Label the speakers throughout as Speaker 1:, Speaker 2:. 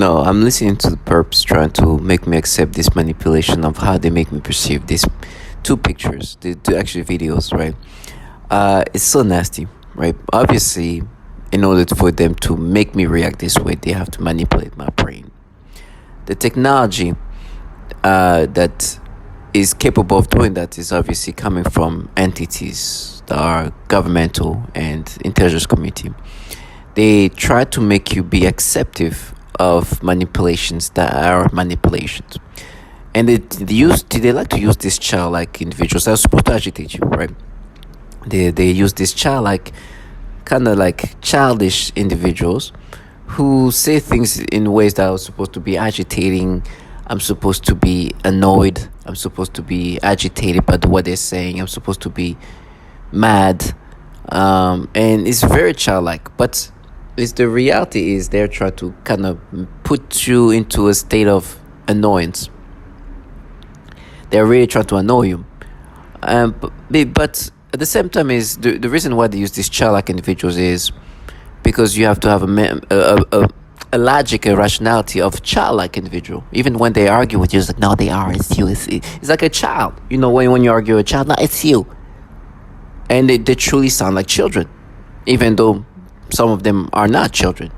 Speaker 1: No, I'm listening to the perps trying to make me accept this manipulation of how they make me perceive these two pictures, the two actually videos, right? It's so nasty, right? Obviously, in order for them to make me react this way, they have to manipulate my brain. The technology that is capable of doing that is obviously coming from entities that are governmental and intelligence community. They try to make you be acceptive of manipulations that are manipulations, and they like to use this childlike individuals that are supposed to agitate you, right? They use this childlike, kind of like childish individuals who say things in ways that are supposed to be agitating. I'm supposed to be annoyed. I'm supposed to be agitated by what they're saying. I'm supposed to be mad. And it's very childlike. But it's the reality is they're trying to kind of put you into a state of annoyance. They're really trying to annoy you. But at the same time, is the reason why they use these childlike individuals is because you have to have a logic, a rationality of childlike individual. Even when they argue with you, it's like, no, they are. It's you. It's like a child. You know, when you argue with a child, no, it's you. And they truly sound like children, even though some of them are not children.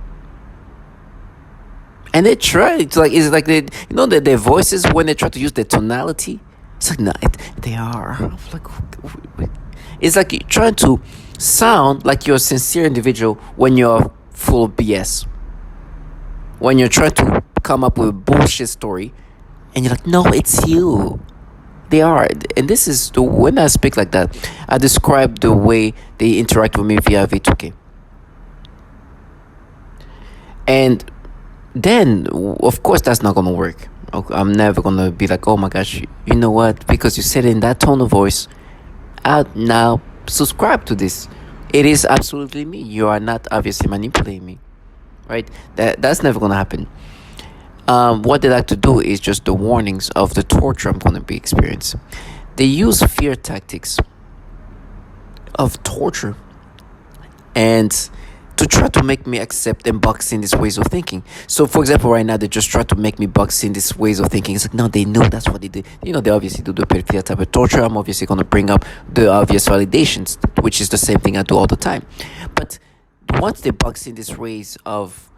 Speaker 1: And they try. It's like that their voices when they try to use their tonality. It's like no, they are. I'm like, it's like you're trying to sound like you're a sincere individual when you're full of BS. When you're trying to come up with a bullshit story, and you're like, no, it's you. They are, and this is when I speak like that, I describe the way they interact with me via V2K. And then, of course, that's not gonna work. I'm never gonna be like, oh my gosh, you know what? Because you said it in that tone of voice, I now subscribe to this. It is absolutely me. You are not obviously manipulating me, right? That's never gonna happen. What they like to do is just the warnings of the torture I'm gonna be experiencing. They use fear tactics of torture and to try to make me accept and box in these ways of thinking. So, for example, right now they just try to make me box in these ways of thinking. It's like, no, they know that's what they do. You know, they obviously do the pedophilia type of torture. I'm obviously going to bring up the obvious validations, which is the same thing I do all the time. But once they box in these ways of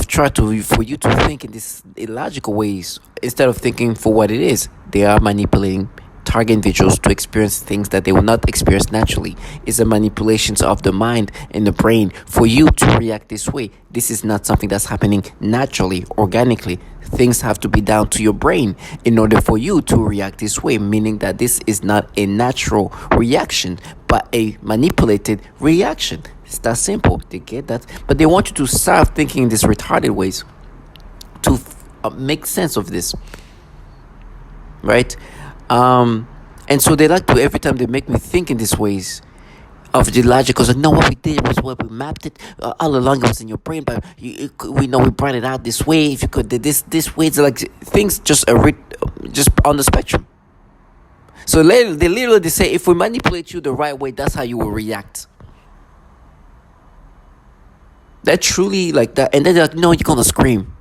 Speaker 1: try to for you to think in these illogical ways instead of thinking for what it is, they are manipulating target individuals to experience things that they will not experience naturally. It's a manipulations of the mind and the brain for you to react this way. This is not something that's happening naturally, organically. Things have to be down to your brain in order for you to react this way, meaning that this is not a natural reaction, but a manipulated reaction. It's that simple. They get that, but they want you to start thinking in these retarded ways to make sense of this, right? And so they like to, every time they make me think in these ways of the logic, because like, no, what we did was what we mapped it all along. It was in your brain, but we know we brought it out this way. If you could did this way, it's like things just just on the spectrum. So they literally say, if we manipulate you the right way, that's how you will react. That truly like that, and then they're like, no, you're gonna scream.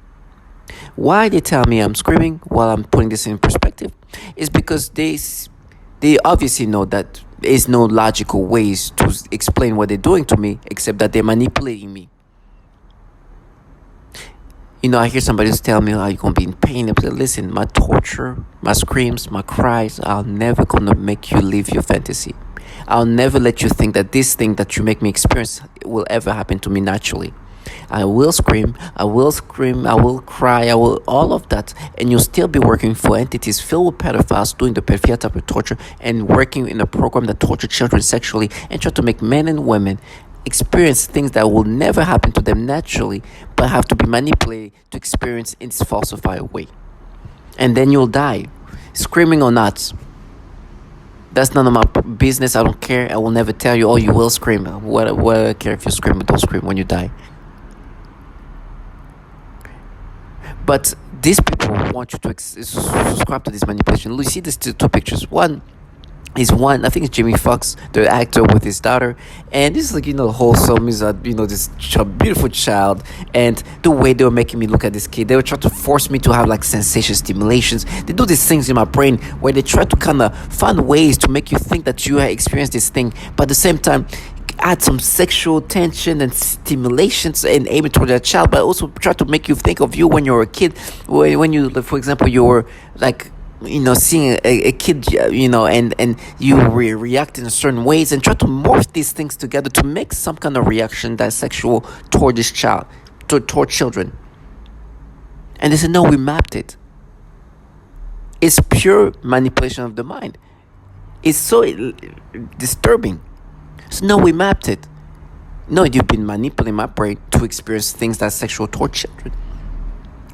Speaker 1: Why they tell me I'm screaming while I'm putting this in perspective is because they obviously know that there is no logical ways to explain what they're doing to me except that they're manipulating me. You know, I hear somebody else tell me, "Oh, you're gonna be in pain." I'm like, listen, my torture, my screams, my cries are never gonna make you live your fantasy. I'll never let you think that this thing that you make me experience will ever happen to me naturally. I will scream, I will cry, I will all of that, and you'll still be working for entities filled with pedophiles doing the pedophilia type of torture and working in a program that torture children sexually and try to make men and women experience things that will never happen to them naturally but have to be manipulated to experience in this falsified way. And then you'll die, screaming or not. That's none of my business. I don't care. I will never tell you, oh, you will scream. What I care if you scream or don't scream when you die. But these people want you to subscribe to this manipulation. You see these two pictures. One, is one. I think it's Jimmy Fox, the actor, with his daughter, and this is like wholesome. Is a this beautiful child, and the way they were making me look at this kid, they were trying to force me to have like sensation stimulations. They do these things in my brain where they try to kind of find ways to make you think that you have experienced this thing, but at the same time add some sexual tension and stimulations and aim it toward that child, but also try to make you think of you when you're a kid, when you, for example, you're like seeing a kid, and you react in certain ways, and try to morph these things together to make some kind of reaction that's sexual toward this child, toward children. And they said, no, we mapped it. It's pure manipulation of the mind. It's so disturbing. So no, we mapped it. No, you've been manipulating my brain to experience things that are sexual toward children.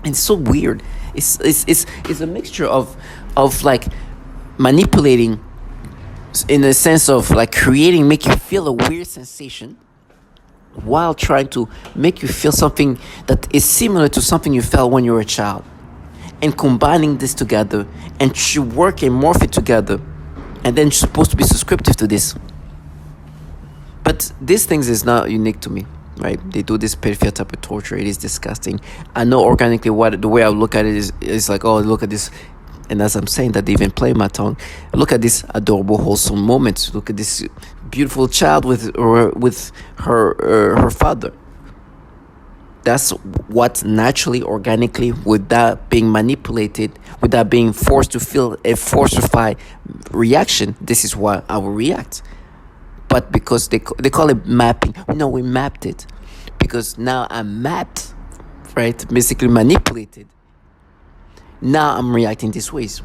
Speaker 1: And it's so weird. It's a mixture of like manipulating in the sense of like make you feel a weird sensation while trying to make you feel something that is similar to something you felt when you were a child, and combining this together and work and morph it together, and then you're supposed to be subscriptive to this. But these things is not unique to me, right? They do this peripheral type of torture. It is disgusting. I know organically the way I look at it is like, oh, look at this. And as I'm saying that, they even play my tongue. Look at this adorable, wholesome moment. Look at this beautiful child with her father. That's what naturally, organically, without being manipulated, without being forced to feel a forcified reaction, this is why I will react. But because they call it mapping. No, we mapped it. Because now I'm mapped, right? Basically manipulated. Now I'm reacting these ways.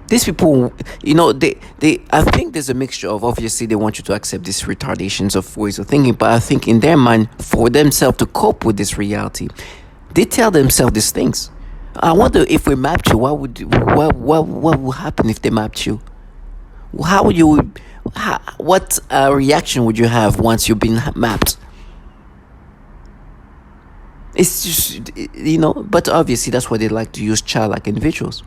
Speaker 1: These people, I think there's a mixture of, obviously, they want you to accept these retardations of ways of thinking, but I think in their mind, for themselves to cope with this reality, they tell themselves these things. I wonder, if we mapped you, what would happen if they mapped you? What reaction would you have once you've been mapped? It's just, but obviously that's why they like to use childlike individuals.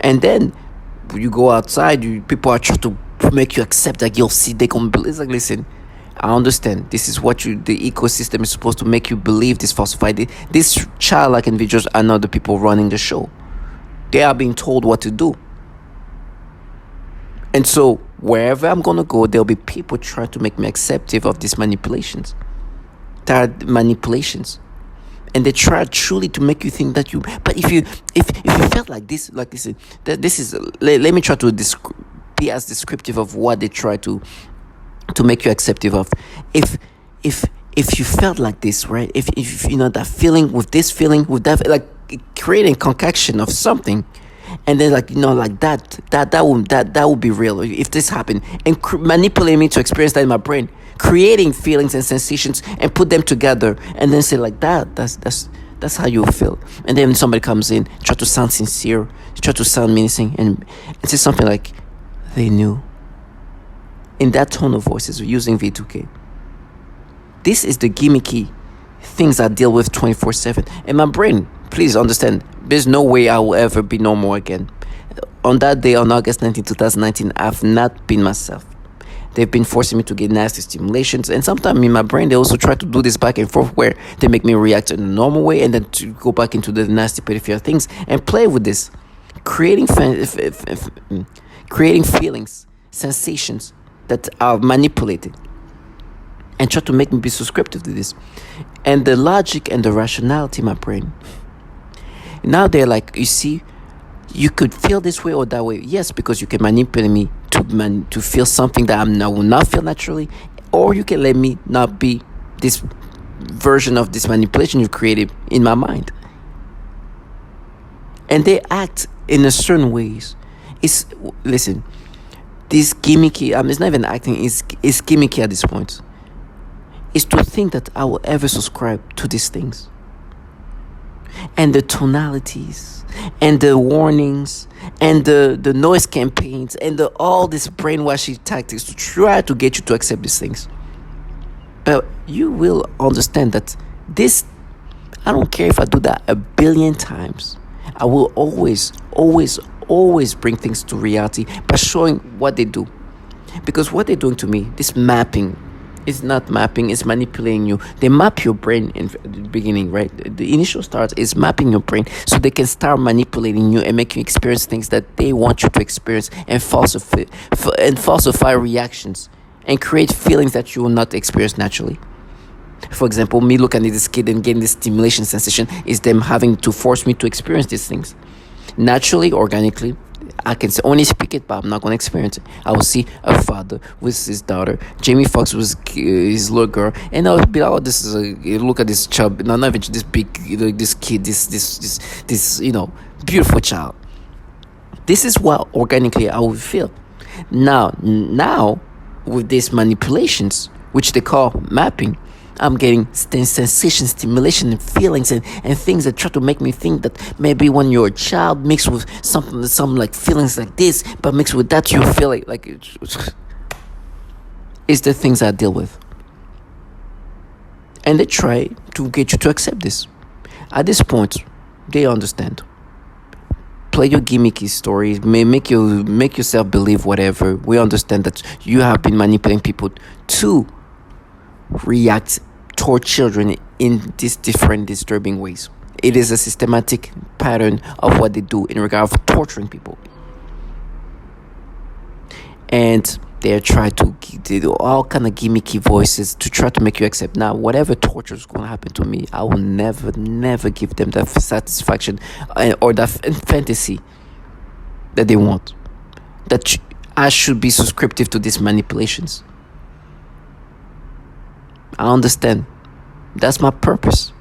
Speaker 1: And then you go outside, people are trying to make you accept that you'll see they can believe. It's like, listen, I understand. This is what the ecosystem is supposed to make you believe. This falsified. These childlike individuals are not the people running the show. They are being told what to do. And so wherever I'm going to go, there'll be people trying to make me acceptive of these manipulations. There are manipulations. And they try truly to make you think that but if you felt like this, like this is, let me try to be as descriptive of what they try to make you acceptive of. If you felt like this, right? If that feeling with that, like creating concoction of something, and then like that would be real if this happened, and manipulate me to experience that in my brain, creating feelings and sensations and put them together, and then say like that's how you feel. And then somebody comes in, try to sound sincere, try to sound menacing, and say something like, they knew, in that tone of voices, using V2K. This is the gimmicky things I deal with 24/7. And my brain, please understand, there's no way I will ever be normal again. On that day, on August 19, 2019, I've not been myself. They've been forcing me to get nasty stimulations. And sometimes in my brain, they also try to do this back and forth where they make me react in a normal way and then to go back into the nasty peripheral things and play with this. Creating feelings, sensations that are manipulated, and try to make me be subscriptive to this. And the logic and the rationality in my brain, now they're like, you see, you could feel this way or that way. Yes, because you can manipulate me to feel something that I will not feel naturally, or you can let me not be this version of this manipulation you created in my mind. And they act in a certain ways. Listen, this gimmicky, it's not even acting, it's gimmicky at this point. Is to think that I will ever subscribe to these things. And the tonalities, and the warnings, and the noise campaigns, and all these brainwashing tactics to try to get you to accept these things. But you will understand that this, I don't care if I do that 1 billion times. I will always bring things to reality by showing what they do. Because what they're doing to me, this mapping, is not mapping, it's manipulating you. They map your brain in the beginning, right? The initial start is mapping your brain so they can start manipulating you and make you experience things that they want you to experience, and falsify reactions and create feelings that you will not experience naturally. For example, me looking at this kid and getting this stimulation sensation is them having to force me to experience these things. Naturally, organically, I can only speak it, but I'm not going to experience it. I will see a father with his daughter. Jamie Foxx was his little girl, and I'll be like, "Oh, this is look at this chub. No, not even this big, this kid, this beautiful child." This is what organically I would feel. Now, with these manipulations, which they call mapping, I'm getting sensation, stimulation, and feelings, and things that try to make me think that maybe when you're a child mixed with some like feelings like this, but mixed with that you feel like it's the things I deal with. And they try to get you to accept this. At this point, they understand. Play your gimmicky stories, make yourself believe whatever. We understand that you have been manipulating people to react toward children in these different disturbing ways. It is a systematic pattern of what they do in regard of torturing people. And they try to do all kind of gimmicky voices to try to make you accept. Now, whatever torture is going to happen to me, I will never give them that satisfaction or that fantasy that they want. That I should be subscriptive to these manipulations. I understand. That's my purpose.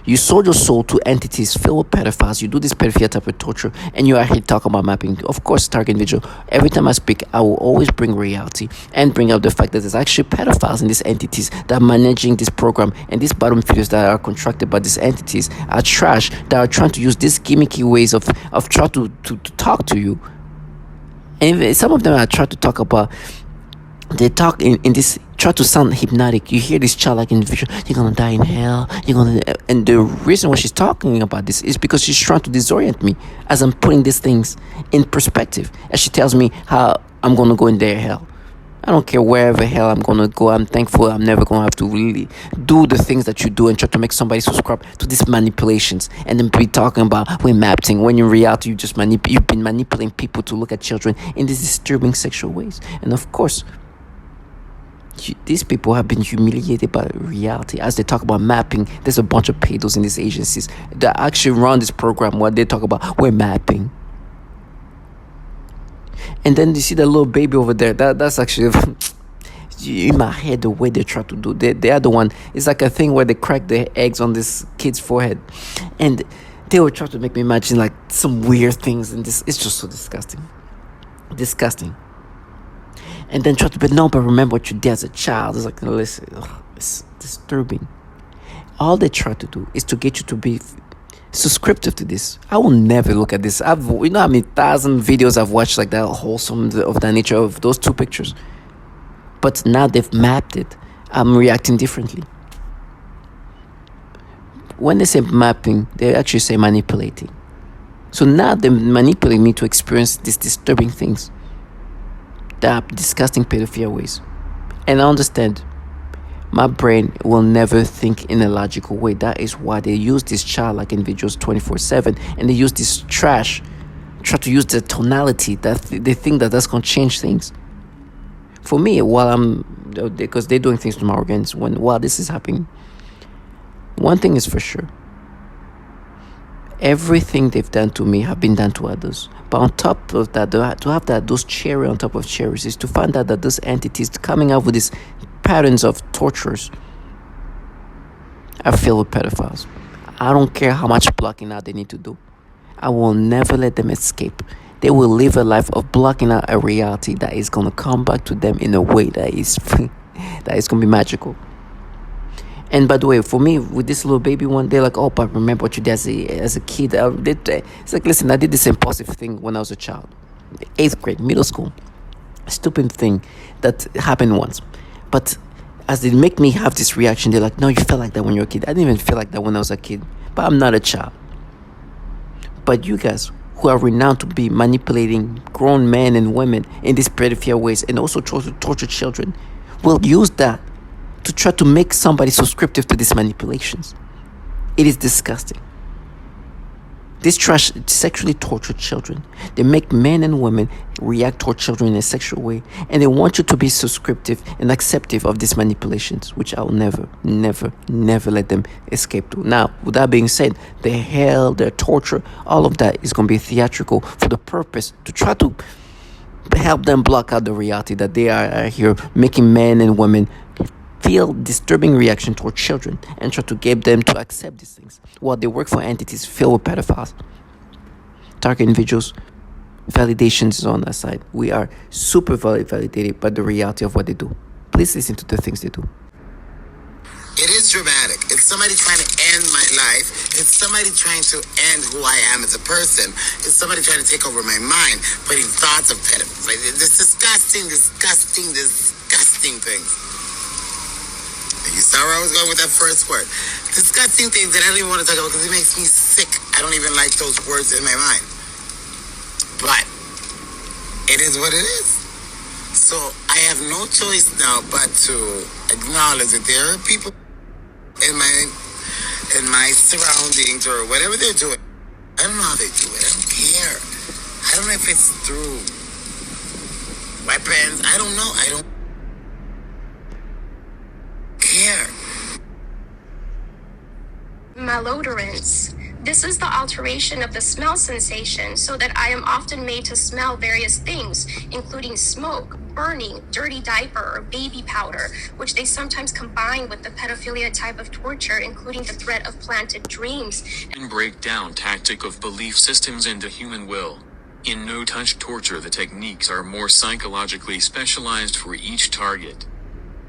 Speaker 1: You sold your soul to entities filled with pedophiles. You do this pedophilia type of torture, and you actually talk about mapping. Of course, target individual. Every time I speak, I will always bring reality and bring up the fact that there's actually pedophiles in these entities that are managing this program, and these bottom feeders that are contracted by these entities are trash, that are trying to use these gimmicky ways of trying to talk to you. And some of them are trying to talk about, they talk in this, try to sound hypnotic. You hear this childlike individual, you're gonna die in hell, and the reason why she's talking about this is because she's trying to disorient me as I'm putting these things in perspective, as she tells me how I'm gonna go in their hell. I don't care wherever hell I'm gonna go. I'm thankful I'm never gonna have to really do the things that you do and try to make somebody subscribe to these manipulations, and then be talking about we're mapping, when in reality you've been manipulating people to look at children in these disturbing sexual ways. And of course, these people have been humiliated by reality. As they talk about mapping, there's a bunch of pedos in these agencies that actually run this program where they talk about we're mapping. And then you see that little baby over there. That's actually in my head the way they try to do. The other one is like a thing where they crack their eggs on this kid's forehead, and they will try to make me imagine like some weird things. And this, it's just so disgusting. And then try to be, no, but remember what you did as a child. It's like, listen, it's disturbing. All they try to do is to get you to be subscriptive to this. I will never look at this. How many thousand videos I've watched like that, wholesome of that nature, of those two pictures. But now they've mapped it. I'm reacting differently. When they say mapping, they actually say manipulating. So now they're manipulating me to experience these disturbing things. That are disgusting pedophilia ways. And I understand my brain will never think in a logical way. That is why they use these childlike individuals 24/7, and they use this trash, try to use the tonality that they think that that's going to change things. For me, because they're doing things to my organs while this is happening, one thing is for sure. Everything they've done to me have been done to others. But on top of that, to have those cherry on top of cherries is to find out that those entities coming up with these patterns of tortures are filled with pedophiles. I don't care how much blocking out they need to do. I will never let them escape. They will live a life of blocking out a reality that is going to come back to them in a way that is going to be magical. And by the way, for me, with this little baby one, they're like, oh, but remember what you did as a kid. It's like, listen, I did this impulsive thing when I was a child. 8th grade, middle school. Stupid thing that happened once. But as they make me have this reaction, they're like, no, you felt like that when you were a kid. I didn't even feel like that when I was a kid. But I'm not a child. But you guys, who are renowned to be manipulating grown men and women in these pedophile ways and also torture children, will use that to try to make somebody subscriptive to these manipulations. It is disgusting. These trash sexually tortured children. They make men and women react toward children in a sexual way, and they want you to be subscriptive and acceptive of these manipulations, which I'll never, never, never let them escape to. Now, with that being said, their hell, their torture, all of that is going to be theatrical for the purpose to try to help them block out the reality that they are here making men and women feel disturbing reaction toward children and try to get them to accept these things while they work for entities filled with pedophiles. Target individuals, validations is on that side. We are super validated by the reality of what they do. Please listen to the things they do.
Speaker 2: It is dramatic. It's somebody trying to end my life. It's somebody trying to end who I am as a person. It's somebody trying to take over my mind, putting thoughts of pedophiles. Like, this disgusting things. You saw where I was going with that first word. Disgusting things that I don't even want to talk about because it makes me sick. I don't even like those words in my mind. But it is what it is. So I have no choice now but to acknowledge that there are people in my surroundings or whatever they're doing. I don't know how they do it. I don't care. I don't know if it's through weapons. I don't know. I don't care.
Speaker 3: Malodorants. This is the alteration of the smell sensation so that I am often made to smell various things, including smoke, burning, dirty diaper, or baby powder, which they sometimes combine with the pedophilia type of torture, including the threat of planted dreams.
Speaker 4: And break down tactic of belief systems into human will. In no-touch torture, the techniques are more psychologically specialized for each target.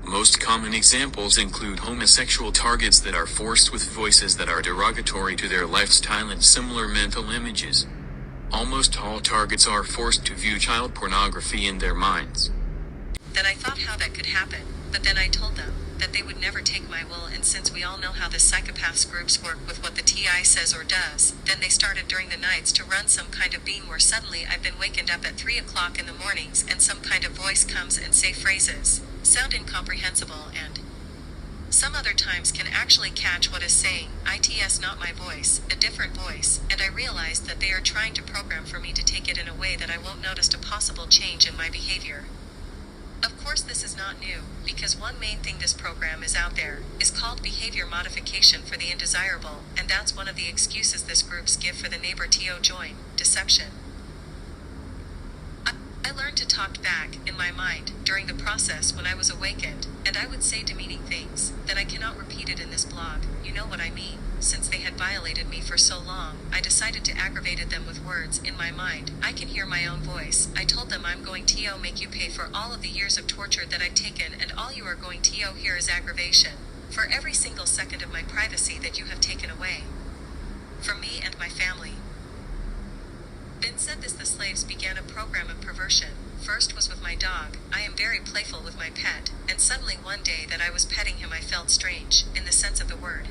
Speaker 4: Most common examples include homosexual targets that are forced with voices that are derogatory to their lifestyle and similar mental images. Almost all targets are forced to view child pornography in their minds.
Speaker 5: Then I thought how that could happen, but then I told them that they would never take my will, and since we all know how the psychopaths groups work with what the TI says or does, then they started during the nights to run some kind of beam where suddenly I've been wakened up at 3 o'clock in the mornings and some kind of voice comes and say phrases, sound incomprehensible, and some other times can actually catch what is saying, ITS not my voice, a different voice, and I realize that they are trying to program for me to take it in a way that I won't notice a possible change in my behavior. Of course this is not new, because one main thing this program is out there, is called behavior modification for the undesirable, and that's one of the excuses this groups give for the neighbor TO join, deception. I learned to talk back, in my mind, during the process when I was awakened, and I would say demeaning things, that I cannot repeat it in this blog, you know what I mean. Since they had violated me for so long, I decided to aggravate them with words, in my mind, I can hear my own voice. I told them I'm going to make you pay for all of the years of torture that I've taken, and all you are going to hear is aggravation. For every single second of my privacy that you have taken away. From me and my family. Then said this, the slaves began a program of perversion. First was with my dog. I am very playful with my pet, and suddenly one day that I was petting him I felt strange, in the sense of the word.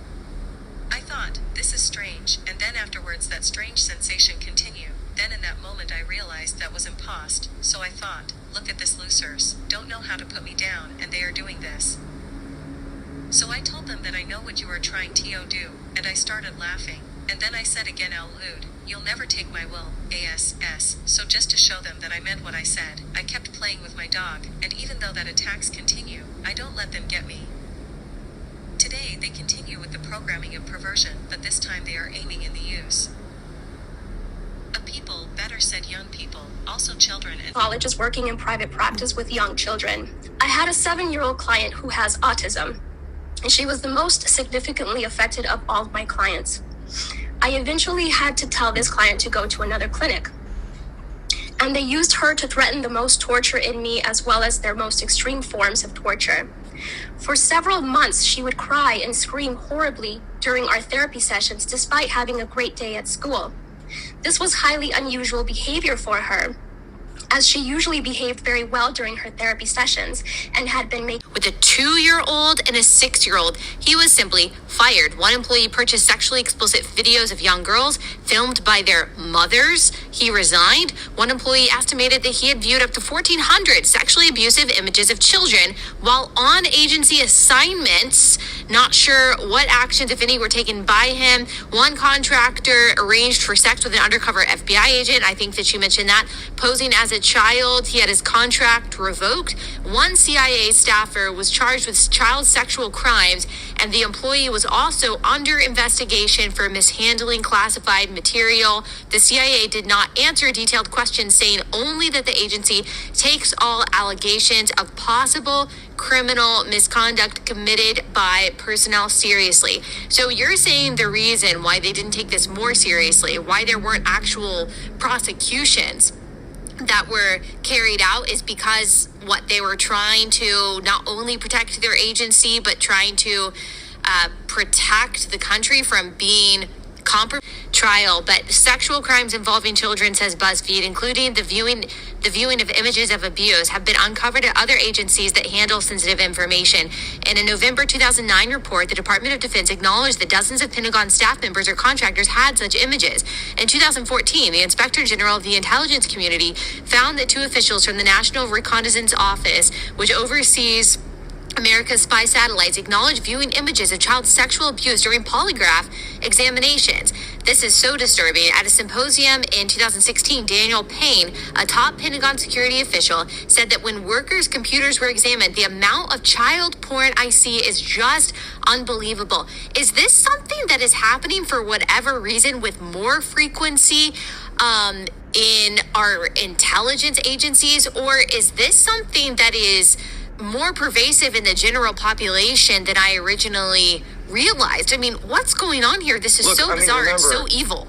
Speaker 5: I thought, this is strange, and then afterwards that strange sensation continued. Then in that moment I realized that was impost, so I thought, look at this losers, don't know how to put me down, and they are doing this. So I told them that I know what you are trying to do, and I started laughing, and then I said again out loud, you'll never take my will, ASS, so just to show them that I meant what I said, I kept playing with my dog, and even though that attacks continue, I don't let them get me. Today they continue with the programming of perversion, but this time they are aiming in the use. A people, better said young people, also children and
Speaker 3: College is working in private practice with young children. I had a 7-year-old client who has autism, and she was the most significantly affected of all of my clients. I eventually had to tell this client to go to another clinic. And they used her to threaten the most torture in me as well as their most extreme forms of torture. For several months, she would cry and scream horribly during our therapy sessions despite having a great day at school. This was highly unusual behavior for her, as she usually behaved very well during her therapy sessions and had been making
Speaker 6: with a 2-year-old and a 6-year-old. He was simply fired. One employee purchased sexually explicit videos of young girls filmed by their mothers. He resigned. One employee estimated that he had viewed up to 1,400 sexually abusive images of children while on agency assignments. Not sure what actions, if any, were taken by him. One contractor arranged for sex with an undercover FBI agent. I think that you mentioned that. Posing as a child, he had his contract revoked. One CIA staffer was charged with child sexual crimes, and the employee was also under investigation for mishandling classified material. The CIA did not answer detailed questions, saying only that the agency takes all allegations of possible criminal misconduct committed by personnel seriously. So you're saying the reason why they didn't take this more seriously, why there weren't actual prosecutions that were carried out, is because what they were trying to not only protect their agency, but trying to protect the country from being trial. But sexual crimes involving children, says BuzzFeed, including the viewing of images of abuse, have been uncovered at other agencies that handle sensitive information. In a November 2009 report, the Department of Defense acknowledged that dozens of Pentagon staff members or contractors had such images. In 2014, the Inspector General of the Intelligence Community found that two officials from the National Reconnaissance Office, which oversees America's spy satellites, acknowledged viewing images of child sexual abuse during polygraph examinations. This is so disturbing. At a symposium in 2016, Daniel Payne, a top Pentagon security official, said that when workers' computers were examined, the amount of child porn I see is just unbelievable. Is this something that is happening for whatever reason with more frequency in our intelligence agencies, or is this something that is more pervasive in the general population than I originally realized? I mean, what's going on here? This is bizarre.
Speaker 7: Remember,
Speaker 6: it's so evil.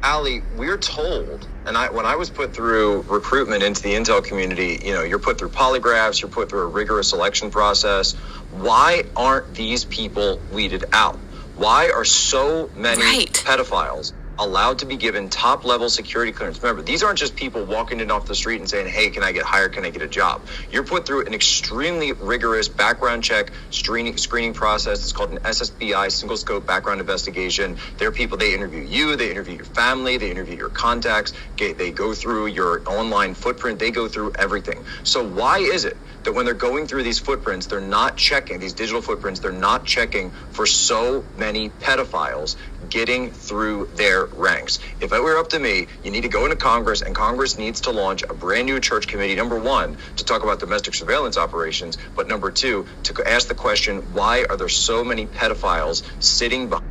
Speaker 7: Allie, we're told, and when I was put through recruitment into the intel community, you're put through polygraphs, you're put through a rigorous selection process. Why aren't these people weeded out? Why are so many pedophiles allowed to be given top-level security clearance? Remember, these aren't just people walking in off the street and saying, hey, can I get hired? Can I get a job? You're put through an extremely rigorous background check screening process. It's called an SSBI, single scope background investigation. There are people, they interview you, they interview your family, they interview your contacts, they go through your online footprint, they go through everything. So why is it that when they're going through these footprints, they're not checking, these digital footprints, they're not checking for so many pedophiles getting through their ranks? If it were up to me, you need to go into Congress, and Congress needs to launch a brand new church committee, number one, to talk about domestic surveillance operations, but number two, to ask the question, why are there so many pedophiles sitting behind?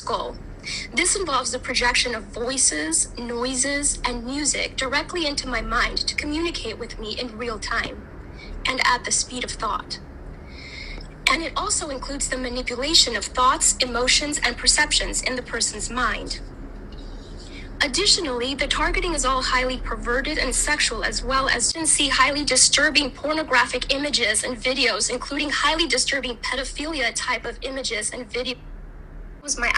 Speaker 3: Goal. This involves the projection of voices, noises, and music directly into my mind to communicate with me in real time and at the speed of thought. And it also includes the manipulation of thoughts, emotions, and perceptions in the person's mind. Additionally, the targeting is all highly perverted and sexual, as well as see highly disturbing pornographic images and videos, including highly disturbing pedophilia type of images and videos. Was my